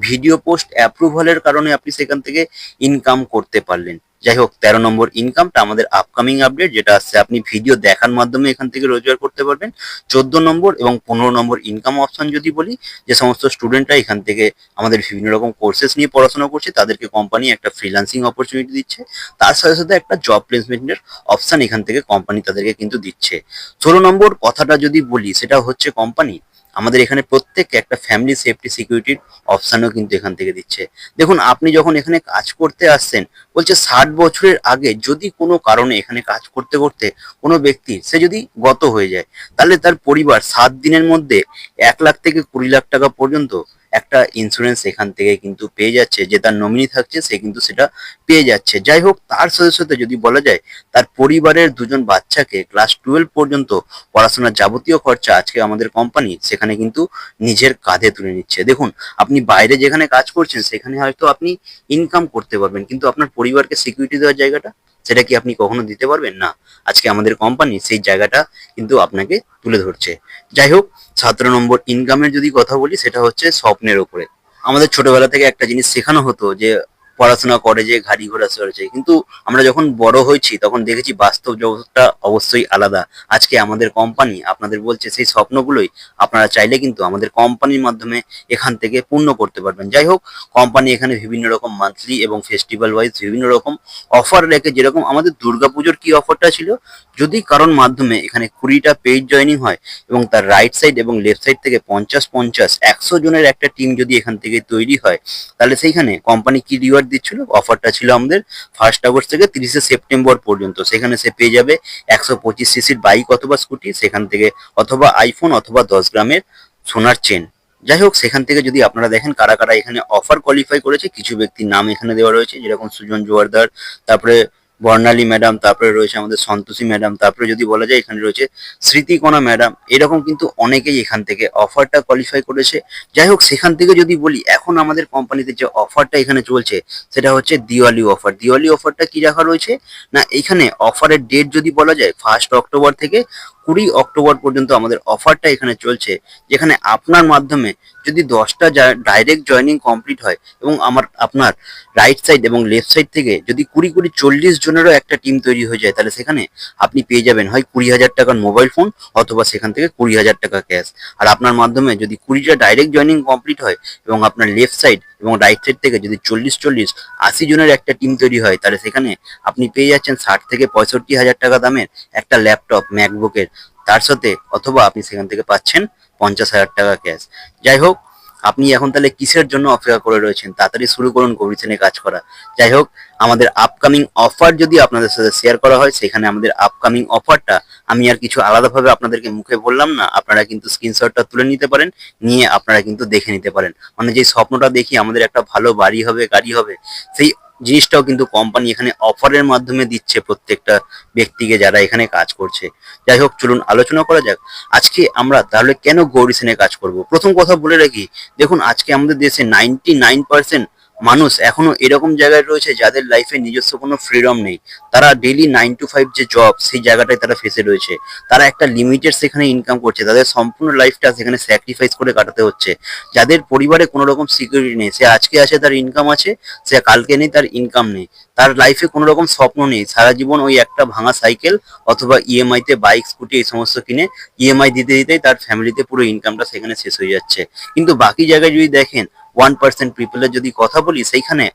ভিডিও পোস্ট অ্যাপ্রুভালের কারণে আপনি সেখান থেকে ইনকাম করতে পারলেন। যাই হোক 13 নম্বর ইনকামটা আমাদের আপকামিং আপডেট, যেটা আসছে আপনি ভিডিও দেখার মাধ্যমে এখান থেকে রোজগার করতে পারবেন। 14 নম্বর এবং 15 নম্বর ইনকাম অপশন যদি বলি, যে সমস্ত স্টুডেন্টরা এখান থেকে আমাদের বিভিন্ন রকম কোর্সেস নিয়ে পড়াশোনা করছে তাদেরকে কোম্পানি একটা ফ্রিল্যান্সিং অপরচুনিটি দিচ্ছে, তার সাথে সাথে একটা জব প্লেসমেন্টের অপশন এখান থেকে কোম্পানি তাদেরকে কিন্তু দিচ্ছে। 16 নম্বর কথাটা যদি বলি, সেটা হচ্ছে কোম্পানি আমাদের এখানে প্রত্যেককে একটা ফ্যামিলি সেফটি সিকিউরিটির অপশনও কিন্তু এখান থেকে দিচ্ছে। দেখুন, আপনি যখন এখানে কাজ করতে আসছেন, বলছে 60 বছরের আগে যদি কোনো কারণে এখানে কাজ করতে করতে কোনো ব্যক্তি সে যদি গত হয়ে যায়, তাহলে তার পরিবার 7 দিনের মধ্যে 1 লাখ থেকে 20 লাখ টাকা পর্যন্ত একটা ইন্স্যুরেন্স এখান থেকে কিন্তু পেয়ে যাচ্ছে, যে তার নমিনি থাকছে সে কিন্তু সেটা পেয়ে যাচ্ছে। যাই হোক, তার সাথে সাথে যদি বলা যায়, তার পরিবারের 2জন বাচ্চাকে ক্লাস 12 পর্যন্ত পড়াশোনার যাবতীয় খরচা আজকে আমাদের কোম্পানি সেখানে কিন্তু নিজের কাঁধে তুলে নিচ্ছে। দেখুন, আপনি বাইরে যেখানে কাজ করছেন সেখানে হয়তো আপনি ইনকাম করতে পারবেন, কিন্তু আপনার পরিবারকে সিকিউরিটি দেওয়ার জায়গাটা, সেটা কি আপনি কখনো দিতে পারবেন? না। আজকে আমাদের কোম্পানি সেই জায়গাটা কিন্তু আপনাকে তুলে ধরছে। যাই হোক, 17 নম্বর ইনকামের যদি কথা বলি, সেটা হচ্ছে স্বপ্নের উপরে। আমাদের ছোটবেলা থেকে একটা জিনিস শেখানো হতো যে পড়াশোনা করে যে গাড়ি ঘোড়া চড়েছে, কিন্তু আমরা যখন বড় হয়েছি তখন দেখেছি বাস্তব জগৎটা অবশ্যই আলাদা। আজকে আমাদের কোম্পানি আপনাদের বলছে সেই স্বপ্নগুলোই আপনারা চাইলে কিন্তু আমাদের কোম্পানির মাধ্যমে এখান থেকে পূর্ণ করতে পারবেন। যাই হোক, কোম্পানি এখানে বিভিন্ন রকম মান্থলি এবং ফেস্টিভ্যাল ওয়াইজ বিভিন্ন রকম অফার রেখে, যেরকম আমাদের দুর্গাপুজোর কি অফারটা ছিল, যদি কারোর মাধ্যমে এখানে 20টা পেইড জয়নিং হয় এবং তার রাইট সাইড এবং লেফট সাইড থেকে 50-50 100 জনের একটা টিম যদি এখান থেকে তৈরি হয়, তাহলে সেইখানে কোম্পানি কি রিওয়ার্ড দিচ্ছিল, অফারটা ছিল আমাদের 1 আগস্ট থেকে 30 সেপ্টেম্বর পর্যন্ত। সেখানে সে পেয়ে যাবে 125 সিসির বাইক অথবা স্কুটি সেখান থেকে, অথবা আইফোন, অথবা 10 গ্রামের সোনার চেন। যাই হোক, সেখান থেকে যদি আপনারা দেখেন কারা কারা এখানে অফার কোয়ালিফাই করেছে, কিছু ব্যক্তির নাম এখানে দেওয়া রয়েছে, যেরকম সুজন জোয়ারদার, তারপরে বর্ণালী ম্যাডাম, তারপরে রয়েছে আমাদের সন্তোষী ম্যাডাম, তারপরে যদি বলা যায় এখানে রয়েছে স্মৃতিকণা ম্যাডাম। এরকম কিন্তু অনেকেই এখান থেকে অফারটা কোয়ালিফাই করেছে। যাই হোক, সেখান থেকে যদি বলি, এখন আমাদের কোম্পানিতে যে অফারটা এখানে চলছে সেটা হচ্ছে দিওয়ালি অফার। দিওয়ালি অফারটা কি রাখা রয়েছে না, এখানে অফারের ডেট যদি বলা যায় 1 অক্টোবর থেকে 20 অক্টোবর পর্যন্ত আমাদের অফারটা এখানে চলছে, যেখানে আপনার মাধ্যমে যদি 10টা ডাইরেক্ট জয়নিং কমপ্লিট হয় এবং আপনার রাইট সাইড এবং লেফট সাইড থেকে যদি 20-40 জনেরও একটা টিম তৈরি হয়ে যায়, তাহলে সেখানে আপনি পেয়ে যাবেন হয় 20,000 টাকার মোবাইল ফোন, অথবা সেখান থেকে 20,000 টাকা ক্যাশ। আর আপনার মাধ্যমে যদি 20টা ডাইরেক্ট জয়নিং কমপ্লিট হয় এবং আপনার লেফট সাইড এবং রাইট সাইড থেকে যদি 40-40-80 জনের একটা টিম তৈরি হয়, তাহলে সেখানে আপনি পেয়ে যাচ্ছেন 60 থেকে 65 হাজার টাকা দামের একটা ল্যাপটপ ম্যাকবুকের, তার সাথে অথবা আপনি সেখান থেকে পাচ্ছেন 50,000 টাকা ক্যাশ। যাই হোক, আপনি এখন তাহলে কিসের জন্য অপেক্ষা করে রয়েছেন? তাড়াতাড়ি শুরু করুন গৌরীসেনে কাজ করা। যাই হোক, আমাদের আপকামিং অফার যদি আপনাদের সাথে শেয়ার করা হয়, সেখানে আমাদের আপকামিং অফারটা আমি আর কিছু আলাদাভাবে আপনাদেরকে মুখে বললাম না, আপনারা কিন্তু স্ক্রিনশটটা তুলে নিতে পারেন, নিয়ে আপনারা কিন্তু দেখে নিতে পারেন। মানে যে স্বপ্নটা দেখি আমাদের একটা ভালো বাড়ি হবে, গাড়ি হবে, সেই জিনিসটাও কিন্তু কোম্পানি এখানে অফারের মাধ্যমে দিচ্ছে প্রত্যেকটা ব্যক্তিকে যারা এখানে কাজ করছে। যাই হোক, চলুন আলোচনা করা যাক আজকে আমরা তাহলে কেন গৌরীসেনে কাজ করব। প্রথম কথা বলে রাখি, দেখুন আজকে আমাদের দেশে 99% মানুষ এখনো এরকম জায়গায় রয়েছে যাদের লাইফে নিজস্ব কোনো ফ্রিডম নেই। তারা ডেইলি 9 to 5 যে জব, সেই জায়গাটায় তারা ফেসে রয়েছে। তারা একটা লিমিটেড সেখানে ইনকাম করছে, তাদের সম্পূর্ণ লাইফটা সেখানে স্যাক্রিফাইস করে কাটাতে হচ্ছে। যাদের পরিবারে কোনো রকম সিকিউরিটি নেই, সে আজকে আছে তার ইনকাম আছে, সে কালকে নেই তার ইনকাম নেই, তার লাইফে কোনো রকম স্বপ্ন নেই, সারা জীবন ওই একটা ভাঙা সাইকেল অথবা ইএমআই তে বাইক স্কুটি এই সমস্ত কিনে ইএমআই দিতে দিতেই তার ফ্যামিলিতে পুরো ইনকামটা সেখানে শেষ হয়ে যাচ্ছে। কিন্তু বাকি জায়গায় যদি দেখেন 1% পিপলের যদি কথা বলি, সেইখানে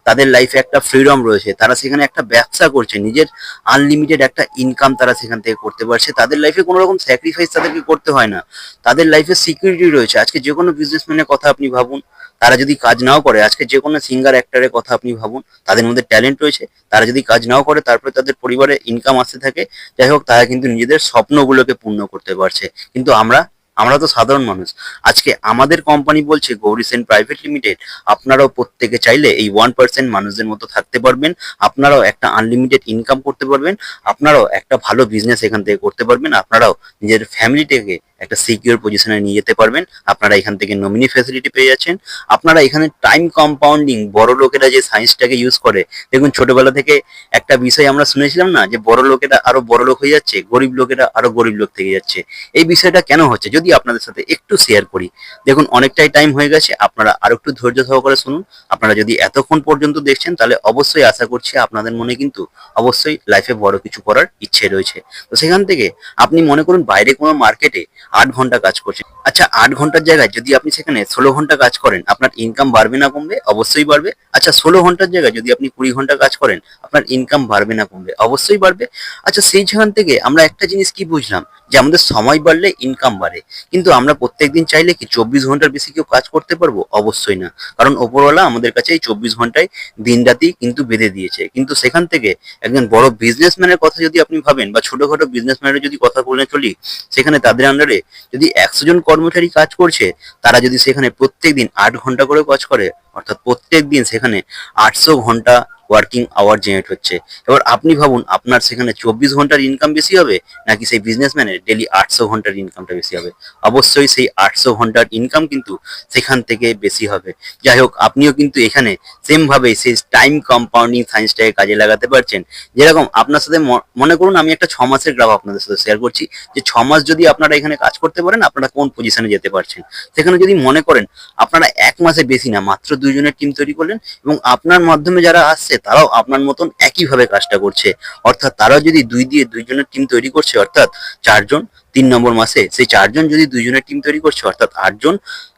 তাদের লাইফে একটা ফ্রিডম রয়েছে, তারা সেখানে একটা ব্যবসা করছে, নিজের আনলিমিটেড একটা ইনকাম তারা সেখান থেকে করতে পারছে। তাদের লাইফে কোনো রকম স্যাক্রিফাইস তাদেরকে করতে হয় না, তাদের লাইফে সিকিউরিটি রয়েছে। আজকে যে কোনো বিজনেসম্যানের কথা আপনি ভাবুন, তারা যদি কাজ নাও করে, আজকে যে কোনো সিঙ্গার অ্যাক্টরের কথা আপনি ভাবুন, তাদের মধ্যে ট্যালেন্ট রয়েছে, তারা যদি কাজ নাও করে তারপরে তাদের পরিবারে ইনকাম আসতে থাকে। যাই হোক, তারা কিন্তু নিজেদের স্বপ্নগুলোকে পূর্ণ করতে পারছে। কিন্তু আমরা আমরা তো সাধারণ মানুষ। আজকে আমাদের কোম্পানি বলছে গৌরীসেন প্রাইভেট লিমিটেড, আপনারাও প্রত্যেকে চাইলে এই 1% মানুষদের মতো থাকতে পারবেন, আপনারাও একটা আনলিমিটেড ইনকাম করতে পারবেন, আপনারাও একটা ভালো বিজনেস এখান থেকে করতে পারবেন, আপনারাও নিজের ফ্যামিলিটাকে একটা সিকিউর পজিশনে নিয়ে যেতে পারবেন। আপনারা এখান থেকে নমিনি ফ্যাসিলিটি পেয়ে যাচ্ছেন। আপনারা এখানে টাইম কম্পাউন্ডিং, বড় লোকেরা যে সায়েন্সটাকে ইউজ করে, দেখুন ছোটবেলা থেকে একটা বিষয় আমরা শুনেছিলাম না, যে বড় লোকেরা আরো বড় লোক হয়ে যাচ্ছে, গরিব লোকেরা আরো গরিব লোক থেকে যাচ্ছে। এই বিষয়টা কেন হচ্ছে যদি আপনাদের সাথে একটু শেয়ার করি। দেখুন অনেকটাই টাইম হয়ে গেছে, আপনারা আরো একটু ধৈর্য সহকারে শুনুন। আপনারা যদি এতক্ষণ পর্যন্ত দেখছেন তাহলে অবশ্যই আশা করছি আপনাদের মনে কিন্তু অবশ্যই লাইফে বড় কিছু করার ইচ্ছে রয়েছে। তো সেখান থেকে আপনি মনে করুন বাইরে কোনো মার্কেটে 8 ঘন্টা কাজ করছেন। আচ্ছা, 8 ঘন্টার জায়গায় যদি আপনি সেখানে 16 ঘন্টা কাজ করেন, আপনার ইনকাম বাড়বে না কমবে? অবশ্যই বাড়বে। আচ্ছা, 16 ঘন্টার জায়গায় যদি আপনি 20 ঘন্টা কাজ করেন, আপনার ইনকাম বাড়বে না কমবে? অবশ্যই বাড়বে। আচ্ছা, সেই সেখান থেকে আমরা একটা জিনিস কি বুঝলাম, যে আমাদের সময় বাড়লে ইনকাম বাড়ে। কিন্তু আমরা প্রত্যেকদিন চাইলে কি 24 ঘন্টার বেশি কেউ কাজ করতে পারবো? অবশ্যই না। কারণ ওপরওয়ালা আমাদের কাছে এই 24 ঘন্টায় দিন রাতি কিন্তু বেঁধে দিয়েছে। কিন্তু সেখান থেকে একজন বড় বিজনেসম্যানের কথা যদি আপনি ভাবেন, বা ছোটখাটো বিজনেসম্যানের যদি কথা বলে চলি, সেখানে তাদের আন্ডারে যদি 100 জন কর্মচারী কাজ করছে, তারা যদি সেখানে প্রত্যেকদিন 8 ঘন্টা করে কাজ করে, অর্থাৎ প্রত্যেকদিন সেখানে 800 ঘন্টা ওয়ার্কিং আওয়ার জেনারেট হচ্ছে। এবার আপনি ভাবুন, আপনার সেখানে 24 ঘন্টার ইনকাম বেশি হবে, নাকি সেই বিজনেসম্যানের ডেলি 800 ঘন্টার ইনকামটা বেশি হবে? অবশ্যই সেই 800 ঘন্টার ইনকাম কিন্তু সেখান থেকে বেশি হবে। যাই হোক, আপনিও কিন্তু এখানে সেম ভাবে সেই টাইম কম্পাউন্ডিং সায়েন্সটাকে কাজে লাগাতে পারছেন। যেরকম আপনার সাথে মনে করুন আমি একটা 6 মাসের গ্রাফ আপনাদের সাথে শেয়ার করছি, যে 6 মাস যদি আপনারা এখানে কাজ করতে পারেন, আপনারা কোন পজিশনে যেতে পারছেন। সেখানে যদি মনে করেন আপনারা 1 মাসে বেশি না, মাত্র 2 জনের টিম তৈরি করলেন, এবং আপনার মাধ্যমে যারা আসছে তারাও আপনার মতন একইভাবে কাজটা করছে, অর্থাৎ তারাও যদি 2 দিয়ে 2 জনের টিম তৈরি করছে, অর্থাৎ 4 জন। 3 নম্বর মাসে সেই 4 জন যদি 2 জনের টিম তৈরি করছে, অর্থাৎ 8 জন।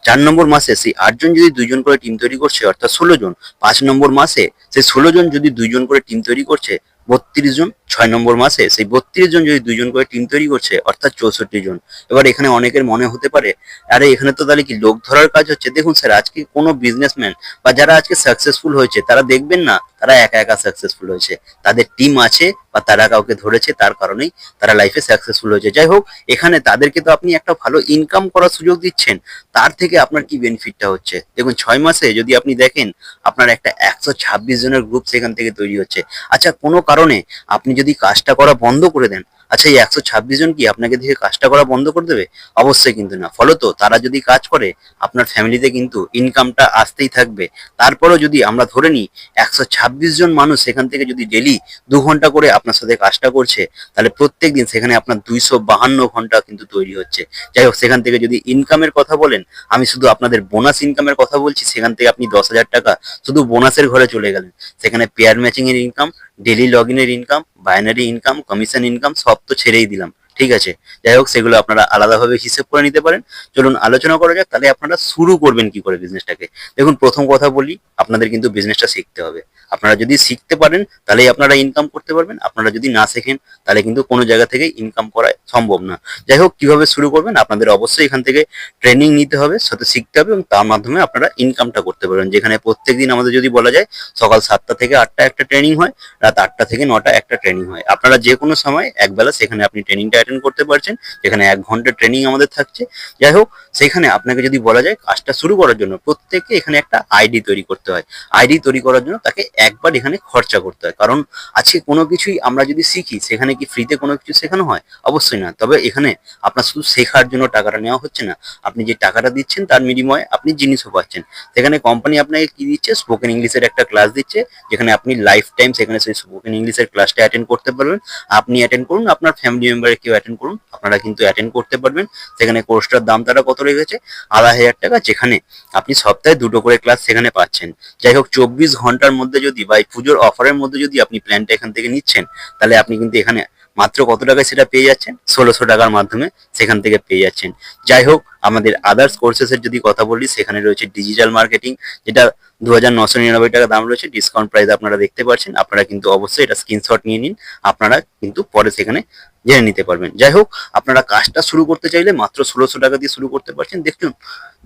4 নম্বর মাসে সেই 8 জন যদি 2 জন করে টিম তৈরি করছে, অর্থাৎ 16 জন। 5 নম্বর মাসে সেই 16 জন যদি 2 জন করে টিম তৈরি করছে, 32 জন। 6 নম্বর মাসে সেই 32 জন যদি 2 জন করে টিম তৈরি করছে, অর্থাৎ 64 জন। এবার এখানে অনেকের মনে হতে পারে, আরে এখানে তো তাহলে কি লোক ধরার কাজ হচ্ছে? দেখুন স্যার, আজকে কোনো বিজনেসম্যান বা যারা আজকে সাকসেসফুল হয়েছে, তারা দেখবেন না তারা একা একা সাকসেসফুল হয়েছে, তাদের টিম আছে বা তারা কাউকে ধরেছে, তার কারণেই তারা লাইফে সাকসেসফুল হয়েছে। যাই হোক, এখানে তাদেরকে তো আপনি একটা ভালো ইনকাম করার সুযোগ দিচ্ছেন, তার থেকে আপনার কি বেনিফিটটা হচ্ছে? দেখুন 6 মাসে যদি আপনি দেখেন, আপনার একটা 126 জনের গ্রুপ সেখান থেকে তৈরি হচ্ছে। আচ্ছা, কোনো কারণে আপনি যদি কাজটা করা বন্ধ করে দেন, আচ্ছা এই 126 জন কি আপনাকে দেখে কাজটা করা বন্ধ করে দেবে? অবশ্যই কিন্তু না। ফলত তারা যদি কাজ করে, আপনার ফ্যামিলিতে কিন্তু ইনকামটা আসতেই থাকবে। তারপরেও যদি আমরা ধরে নিই 126 জন মানুষ সেখান থেকে যদি ডেলি 2 ঘন্টা করে আপনার সাথে কাজটা করছে, তাহলে প্রত্যেক দিন সেখানে আপনার 252 ঘন্টা কিন্তু তৈরি হচ্ছে। যাই হোক, সেখান থেকে যদি ইনকামের কথা বলেন, আমি শুধু আপনাদের বোনাস ইনকামের কথা বলছি। সেখান থেকে আপনি 10,000 টাকা শুধু বোনাসের ঘরে চলে গেলেন। সেখানে পেয়ার ম্যাচিং এর ইনকাম, ডেলি লগ ইনের income, binary income, commission income সব তো ছেড়েই দিলাম, ঠিক আছে? যাই হোক, সেগুলো আপনারা আলাদাভাবে হিসেব করে নিতে পারেন। চলুন আলোচনা করা যাক, তাহলে আপনারা শুরু করবেন কি করে বিজনেসটাকে। দেখুন, প্রথম কথা বলি, আপনাদের কিন্তু বিজনেসটা শিখতে হবে। আপনারা যদি শিখতে পারেন তাহলেই আপনারা ইনকাম করতে পারবেন। আপনারা যদি না শেখেন, তাহলে কিন্তু কোনো জায়গা থেকে ইনকাম করা সম্ভব না। যাই হোক, কিভাবে শুরু করবেন, আপনাদের অবশ্যই এখান থেকে ট্রেনিং নিতে হবে, সাথে শিখতে হবে, এবং তার মাধ্যমে আপনারা ইনকামটা করতে পারবেন। যেখানে প্রত্যেকদিন আমাদের যদি বলা যায়, সকাল 7টা থেকে 8টা একটা ট্রেনিং হয়, রাত 8টা থেকে 9টা একটা ট্রেনিং হয়। আপনারা যে কোনো সময় একবেলা সেখানে আপনি ট্রেনিংটা অ্যাটেন্ড করতে পারছেন, যেখানে 1 ঘন্টা ট্রেনিং আমাদের থাকছে। যাই হোক, সেখানে আপনাকে যদি বলা যায় কাজটা শুরু করার জন্য, প্রত্যেককে এখানে একটা আইডি তৈরি করতে হয়। আইডি তৈরি করার জন্য তাকে একবার এখানে খরচা করতে হয়। কারণ আজকে কোনো কিছুই আমরা যদি শিখি, সেখানে কি ফ্রিতে কোনো কিছু শেখানো হয়? অবশ্যই না। তবে এখানে আপনার শুধু শেখার জন্য টাকাটা নেওয়া হচ্ছে না, আপনি যে টাকাটা দিচ্ছেন তার বিনিময়ে আপনি জিনিসও পাচ্ছেন। সেখানে কোম্পানি আপনাকে কি দিচ্ছে? স্পোকেন ইংলিশের একটা ক্লাস দিচ্ছে, যেখানে আপনি লাইফ টাইম সেখানে সেই স্পোকেন ইংলিশের ক্লাসটা অ্যাটেন্ড করতে পারবেন। আপনি অ্যাটেন্ড করুন, আপনার ফ্যামিলি মেম্বারে কেউ অ্যাটেন্ড করুন, আপনারা কিন্তু অ্যাটেন্ড করতে পারবেন। সেখানে কোর্সটার দাম তারা কত রেখেছে? 2,500 টাকা, যেখানে আপনি সপ্তাহে 2টো করে ক্লাস সেখানে পাচ্ছেন। যাই হোক, 24 ঘন্টার মধ্যে যদি বা এই পুজোর অফারের মধ্যে যদি আপনি প্ল্যানটা এখান থেকে নিচ্ছেন, তাহলে আপনি কিন্তু এখানে মাত্র কত টাকায় সেটা পেয়ে যাচ্ছেন? 1600 টাকার মাধ্যমে সেখান থেকে পেয়ে যাচ্ছেন। যাই হোক, আমাদের আদার্স কোর্সেসের যদি কথা বলি, সেখানে রয়েছে ডিজিটাল মার্কেটিং, যেটা 2,999 টাকা দাম রয়েছে। ডিসকাউন্ট প্রাইস আপনারা দেখতে পাচ্ছেন। আপনারা কিন্তু অবশ্যই এটা স্ক্রিনশট নিয়ে নিন, আপনারা কিন্তু পরে সেখানে জেনে নিতে পারবেন। যাই হোক, আপনারা কাজটা শুরু করতে চাইলে মাত্র 1600 টাকা দিয়ে শুরু করতে পারছেন।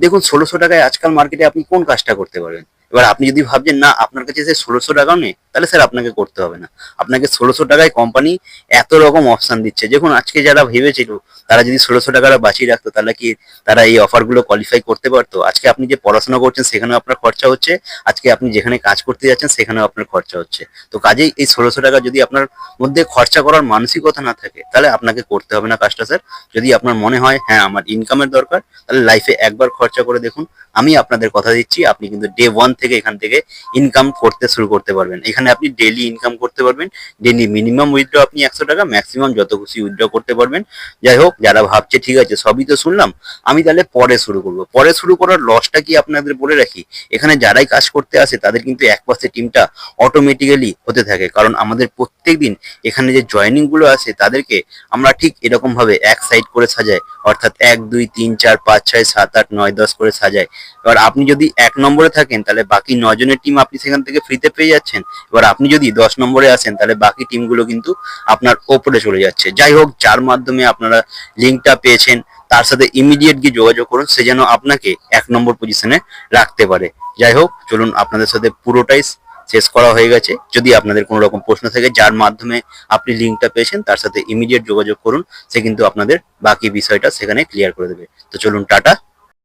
দেখুন 1600 টাকায় আজকাল মার্কেটে আপনি কোন কাজটা করতে পারবেন? এবার আপনি যদি ভাবছেন না আপনার কাছে সে 1600 টাকাও নেই, তাহলে স্যার আপনাকে করতে হবে না। আপনাকে 1600 টাকায় কোম্পানি এত রকম অপশন দিচ্ছে, দেখুন আজকে যারা ভেবেছিল তারা যদি 1600 টাকাটা বাঁচিয়ে রাখতো তাহলে কি তারা এই অফারগুলো কোয়ালিফাই করতে পারতো? আজকে আপনি যে পড়াশোনা করছেন সেখানেও আপনার খরচা হচ্ছে, আজকে আপনি যেখানে কাজ করতে যাচ্ছেন সেখানেও আপনার খরচা হচ্ছে। তো কাজেই এই 1600 টাকা যদি আপনার মধ্যে খরচা করার মানসিকতা না থাকে তাহলে আপনাকে করতে হবে না কাজটা স্যার। যদি আপনার মনে হয় হ্যাঁ আমার ইনকামের দরকার, তাহলে লাইফে একবার খরচা করে দেখুন। আমি আপনাদের কথা দিচ্ছি আপনি কিন্তু ডে ওয়ান থেকে এখান থেকে ইনকাম করতে শুরু করতে পারবেন। এখানে আপনি ডেইলি ইনকাম করতে পারবেন, ডেইলি মিনিমাম উইথড্র আপনি 100 টাকা, ম্যাক্সিমাম যত খুশি উইথড্র করতে পারবেন। যাই হোক, যারা ভাবছে ঠিক আছে সবই তো শুনলাম, আমি তাহলে পরে শুরু করব, পরে শুরু করার লসটা কি আপনাদের বলে রাখি, এখানে যারাই কাজ করতে আসে তাদের কিন্তু এক পাশে টিমটা অটোমেটিক্যালি হতে থাকে, কারণ আমাদের প্রত্যেক দিন এখানে যে জয়েনিং গুলো আসে তাদেরকে আমরা ঠিক এরকম ভাবে এক সাইড করে সাজাই, অর্থাৎ 1 2 3 4 5 6 7 8 9 10 করে সাজাই। এবার আপনি যদি 1 নম্বরে থাকেন তাহলে বাকি 9 জনের টিম আপনি সেখান থেকে ফ্রিতে পেয়ে যাচ্ছেন। এবার আপনি যদি 10 নম্বরে আসেন তাহলে বাকি টিমগুলো কিন্তু আপনার ওপরে চলে যাচ্ছে। যাই হোক, যার মাধ্যমে আপনারা লিঙ্কটা পেয়েছেন তার সাথে ইমিডিয়েট গিয়ে যোগাযোগ করুন, সে যেন আপনাকে 1 নম্বর পজিশনে রাখতে পারে। যাই হোক, চলুন আপনাদের সাথে পুরোটাই শেষ করা হয়ে গেছে। যদি আপনাদের কোনো রকম প্রশ্ন থাকে, যার মাধ্যমে আপনি লিঙ্কটা পেয়েছেন তার সাথে ইমিডিয়েট যোগাযোগ করুন, সে কিন্তু আপনাদের বাকি বিষয়টা সেখানে ক্লিয়ার করে দেবে। তো চলুন, টাটা।